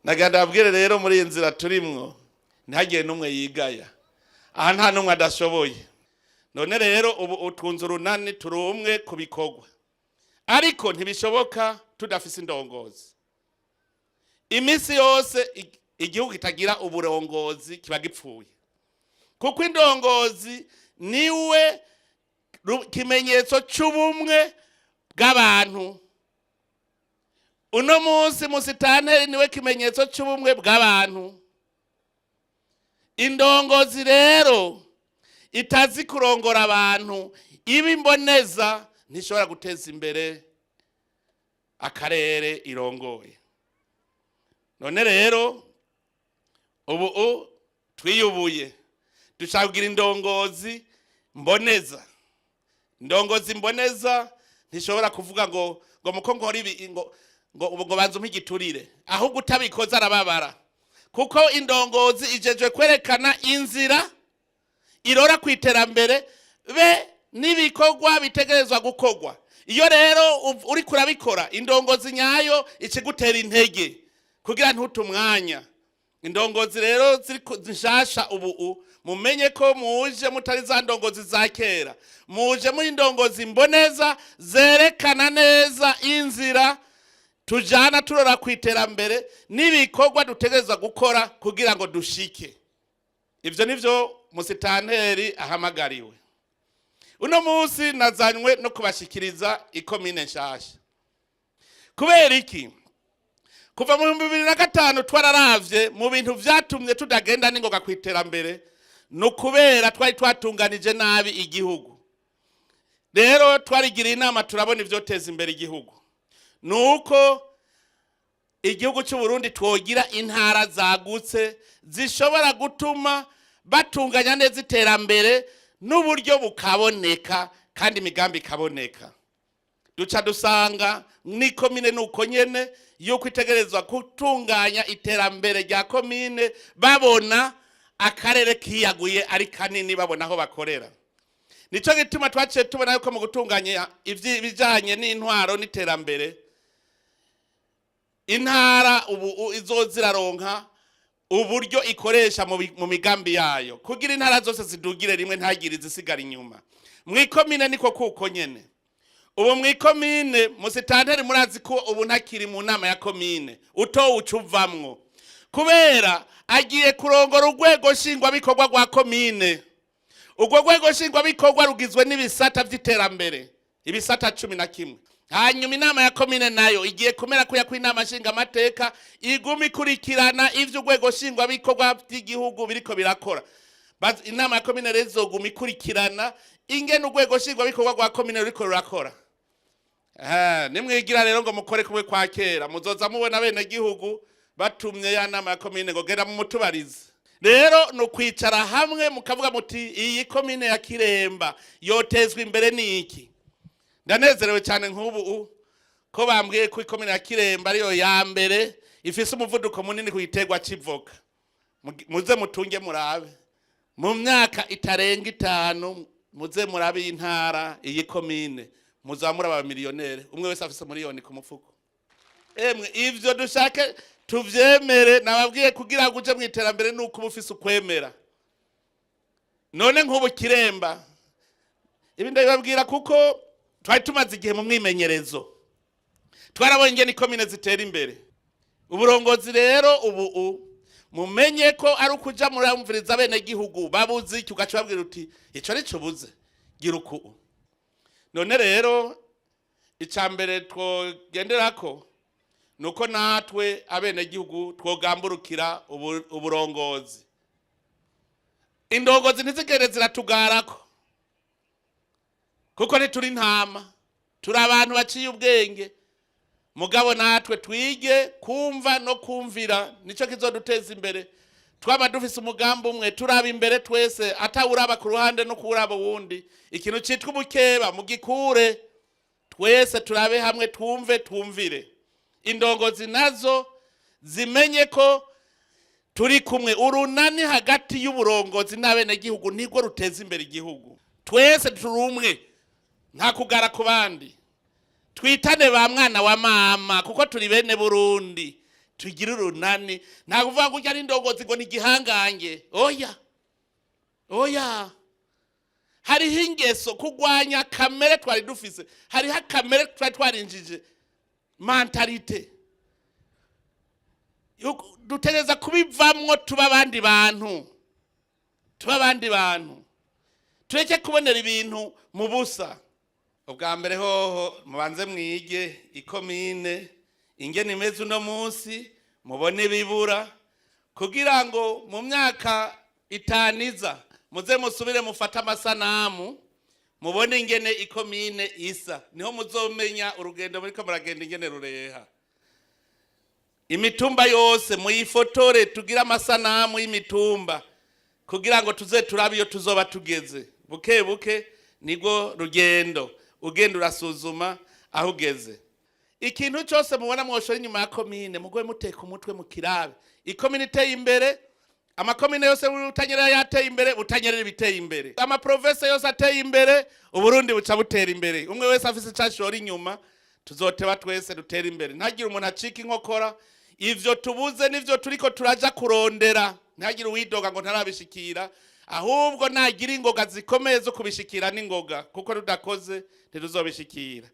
naganda abwire rero muri inzira turimwo ntagiye numwe yigaya aha nta numwe adashoboye none rero ubu utunze urunani turumwe kubikogwa ariko ntibishoboka tudafise indongozi imisi yose igihugu kitagira uburongozi kiba gipfuye kuko indongozi niwe kimenyetso cy'ubumwe bw'abantu uno munsi musitanteri niwe kimenyetso cy'ubumwe bw'abantu indongozi rero itazi kurongora abantu ibi mboneza ntishobora guteza imbere akarere irongoye none rero ubu twiyubuye dushaka kugira indongozi mboneza indongozi mboneza ntishobora kuvuga ngo muko nkora ibi ngo banze umpigiturire ahubwo utabikoza arababara kuko indongozi ijejwe kwerekana inzira irora kwiterambere be nibikorwa bitegerezwa gukogwa iyo rero uri kurabikora indongozi nyayo ikigutera intege kugira ntutumwanya indongozi rero zishasha ubu mumenye ko muje mutari za ndongozi za kera muje muri indongozi mboneza zerekana neza inzira tujana turora kwiterambere nibikorwa dutegerezwa gukora kugira ngo dushike ivyo nivyo musitanteri ahamagariwe uno munsi nazanywe no kubashikiriza ikomine nshasha kubera iki kuva mu 2005 twararavye mu bintu vyatumye tudagenda ningoga kwiterambere no kubera twari twatunganije nabi igihugu rero twarigira inama turabona ivyo teza imbere igihugu nuko igihugu cy'u Burundi twogira intara zagutse zishobora gutuma batunganya neza iterambere n'uburyo bukaboneka kandi imigambi ikaboneka duca dusanga ni komine nuko nyene yuko itegerezwa gutunganya iterambere rya komine babona akarere kiyaguye ari kanini babona aho bakorera nico gituma twaciye tubona yuko mu gutunganya ibijanye n'intwaro n'iterambere intara ubu izoziraronka uburyo ikoresha mu migambi yayo kugira intara zose zidugire rimwe ntagire izisigara inyuma mwikomine niko kuko nyene ubu mwikomine musitanteri murazi ko ubu ntakiri mu nama ya komine uto ucuvamwo kubera agiye kurongora urwego shingwa bikorwa rwa komine urwo rwego shingwa bikorwa rugizwe n'ibisata vy'iterambere ibisata 11 hanyuma inama ya komine nayo igiye kumera ko yakwinama nshinga amateka igumi ikurikirana ivyo urwego shingwa bikorwa by'igihugu biriko birakora inama ya komine rezo gumi ikurikirana ingene urwego shingwa bikorwa rwa komine ruriko rurakora nimwigira rero ngo mukore kumwe kwa kera muzoza mubona bene gihugu batumye ya nama ya komine ngo gera mu mutubarize rero no kwicara hamwe mukavuga muti iyi komine ya Kiremba yotezwe imbere niki ndanezerewe cyane nk'ubu ko bambwiye ko ikomine ya Kiremba ariyo ya mbere ifise umuvuduko munini kuyitegwa civoka muze mutunge murabe mu myaka itarenga 5 muze murabe intara iyi komine muzamura aba miliyonere umwe wese afise miliyoni ku mufuko emwe ivyo dushake tuvyemere nababwiye kugira ngo uje mu iterambere nuko ubufise ukwemera none nk'ubu Kiremba ibi ndababwira kuko twari tumaze igihe mu mwimenyerezo twarabonye ingene ikomine zitera imbere uburongozi rero ubu mumenye ko ari ukuja muramviriza bene gihugu babuzi cyugaca babwira uti ico ari cyo buze gira uku none rero icambere twogenderako nuko natwe abene gihugu twogamburukira uburongozi indongozi ntizigere ziratugarako kuko ntituri ntama turi abantu baciye ubwenge mugabo natwe twige kumva no kumvira nico kizoduteza imbere twaba dufise umugambi umwe turaba imbere twese atawuraba ku ruhande no kuraba wundi ikintu citwa ubukeba mugikure twese turabe hamwe twumvire indongozi nazo zimenye ko turi kumwe urunani hagati y'uburongozi n'abene gihugu niko ruteza imbere igihugu twese turumwe nta kugara ku bandi twitane ba mwana wa mama kuko turi bene Burundi tugira urunani nta kuvuga ngo ari indongozi ngo ni igihangange oya hariho ingeso kurwanya kamere twari dufise hariho kamere twari twarinjije mentalite dutegereza kubivamwo tuba abandi bantu tureke kubonera ibintu mu busa. Ubwa mbere hoho mubanze mwige ikomine ingene imeze uno munsi mubone ibibura kugira ngo mu myaka itaniza muze musubire mufata amasanamu mubone ingene ikomine isa niho muzomenya urugendo muri ko muragenda ingene rureha. Imitumba yose muyifotore tugira amasanamu y'imitumba kugira ngo tuze turabe iyo tuzoba tugeze buke buke nigo rugendo ugenda urasuzuma aho ugeze. Ikintu cyose mubona mwoshora inyuma ya komine mugwe muteka umutwe mu kirabe ikomine iteye imbere amakomine yose utanyerera yateye imbere utanyerera biteye imbere ama province yose ateye imbere uburundi buca butera imbere umwe wese afise cyashora inyuma tuzoteba twese dutera imbere ntagira umuntu acika inkokora ivyo tubuze nivyo turiko turaja kurondera ntagira uwidoga ngo ntarabishikira ahubwo nagira ingoga zikomeye zo kubishikira n'ingoga kuko rudakoze ntituzobishikira.